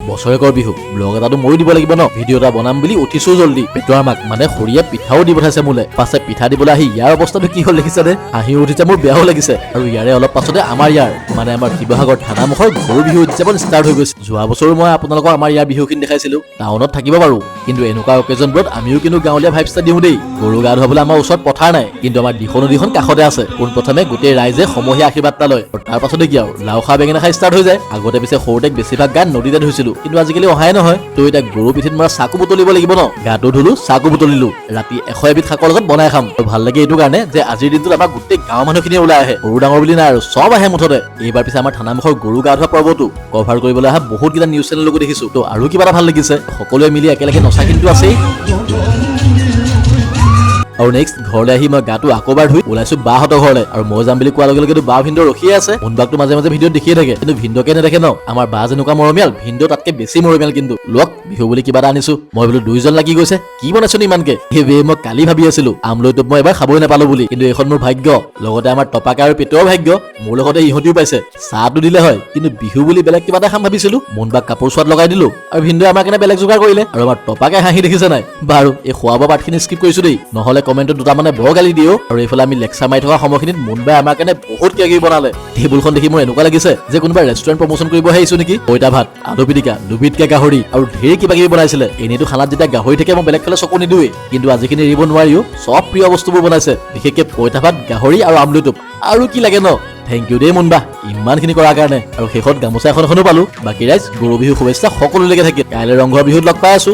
বছৰেকৰ বিহু ব্লগ এটাতো ময়ো দিব লাগিব ন ভিডিঅ' এটা বনাম বুলি উঠিছো জল্দি পেটুৱাৰ মাক মানে খৰিয়ে পিঠাও দি পঠাইছে মোলে পাছে পিঠা দিবলৈ আহি ইয়াৰ অৱস্থাটো কি হ'ল দেখিছানে হাঁহি উঠিছে মোৰ বেয়াও লাগিছে আৰু ইয়াৰে অলপ পাছতে আমাৰ শিৱসাগৰ থানামুখৰ গৰু বিহু উদযাপন ষ্টাৰ্ট হৈ গৈছে যোৱা বছৰো মই আপোনালোকক আমাৰ ইয়াৰ বিহুখিনি দেখাইছিলো টাউনত থাকিব বাৰু কিন্তু এনেকুৱা অকেজনবোৰত আমিও কিন্তু গাঁৱলীয়া ভাইবছটা দিওঁ দেই গৰু গা ধুৱাবলৈ আমাৰ ওচৰত পথাৰ নাই কিন্তু আমাৰ নদীখন কাষতে আছে পোনপ্ৰথমে গোটেই ৰাইজে সমূহীয়া আশীৰ্বাদ এটা লয় আৰু তাৰ পাছতে কি আৰু লাও খা বেঙেনা খাই ষ্টাৰ্ট হৈ যায় আগতে পিছে সৰুতে বেছিভাগ গান নদীতে ধুইছিলো কিন্তু আজিকালি অহাই নহয় তো এতিয়া গৰু পিঠিত মৰা চাকু বুটলিব লাগিব ন গাটো ধুলো চাকু বুটলিলো ৰাতি 100 এবিধ শাকৰ লগত বনাই খাম আৰু ভাল লাগে এইটো কাৰণে যে আজিৰ দিনটোত আমাৰ গোটেই গাঁৱৰ মানুহখিনি ওলাই আহে সৰু ডাঙৰ বুলি নাই আৰু চব আহে মুঠতে এইবাৰ পিছে আমাৰ থানামুখৰ গৰু গা ধোৱা পৰ্বটো কভাৰ কৰিবলৈ অহা বহুত কেইটা নিউজ চেনেলকো দেখিছো তো আৰু কিবা এটা ভাল লাগিছে সকলোৱে মিলি একেলগে নচা কিন্তু আছেই আৰু নেক্সট ঘৰলৈ আহি মই গাটো আকৌবাৰ ধুই ওলাইছো বাহঁতৰ ঘৰলৈ আৰু মই যাম বুলি কোৱাৰ লগে লগে বা ভিন্দৰ ৰখিয়ে আছে মুনবাকটো মাজে মাজে ভিডিঅ'ত দেখিয়ে থাকে কিন্তু ভিন্দকে নেদেখে ন আমাৰ বা যেনেকুৱা মৰমীয়াল ভিন্দো তাতকে বেছি মৰমীয়াল কিন্তু লক বিহু বুলি কিবা এটা আনিছো মই বোলো দুইজন লাগি গৈছে কি বনাইছো ইমানকে সেই মই কালি ভাবি আছিলো আমলৈটো মই এবাৰ খাবই নাপালো বুলি কিন্তু এইখন মোৰ ভাগ্য লগতে আমাৰ টপাকা আৰু পেটৰ ভাগ্য মোৰ লগতে ইহঁতিও পাইছে চাহটো দিলে হয় কিন্তু বিহু বুলি বেলেগ কিবা এটা খাম ভাবিছিলো মুনবাক কাপোৰ চোৱাত লগাই দিলো আৰু ভিন্দোৱে আমাৰ কাৰণে বেলেগ যোগাৰ কৰিলে আৰু আমাৰ টপাকাই হাঁহি দেখিছে নাই বাৰু এই খোৱা বোৱা পাৰ্টখিনি স্কিপ কৰিছো দেই নহলে কমেন্টত দুটা মানে বৰ গালি দিও আৰু এইফালে আমি লেকচাৰ মাৰি থকা সময়খিনিত মুনবাই আমাৰ কাৰণে বহুত কিবা বনালে টেবুলখন দেখি মোৰ এনেকুৱা লাগিছে যে কোনোবা ৰেষ্টুৰেণ্ট প্ৰমোচন কৰিব আহিছো নেকি পইতা ভাত আলু পিটিকা দুবিধকে গাহৰি আৰু ঢেৰ কিবা কিবি বনাইছিলে এনেইতো খানাত যেতিয়া গাহৰি থাকে মই বেলেগ ফালে চকু নিদিওৱেই কিন্তু আজিখিনি এৰিব নোৱাৰিও চব প্ৰিয় বস্তুবোৰ বনাইছে বিশেষকে পইতা ভাত গাহৰি আৰু আমলুটোপ আৰু কি লাগে ন থেংক ইউ দেই মুনবা ইমানখিনি কৰাৰ কাৰণে আৰু শেষত গামোচা এখনো পালো বাকী ৰাইজ গৰু বিহু শুভেচ্ছা সকলোলৈকে থাকিল কাইলৈ ৰংঘৰ বিহুত লগ পাই আছো।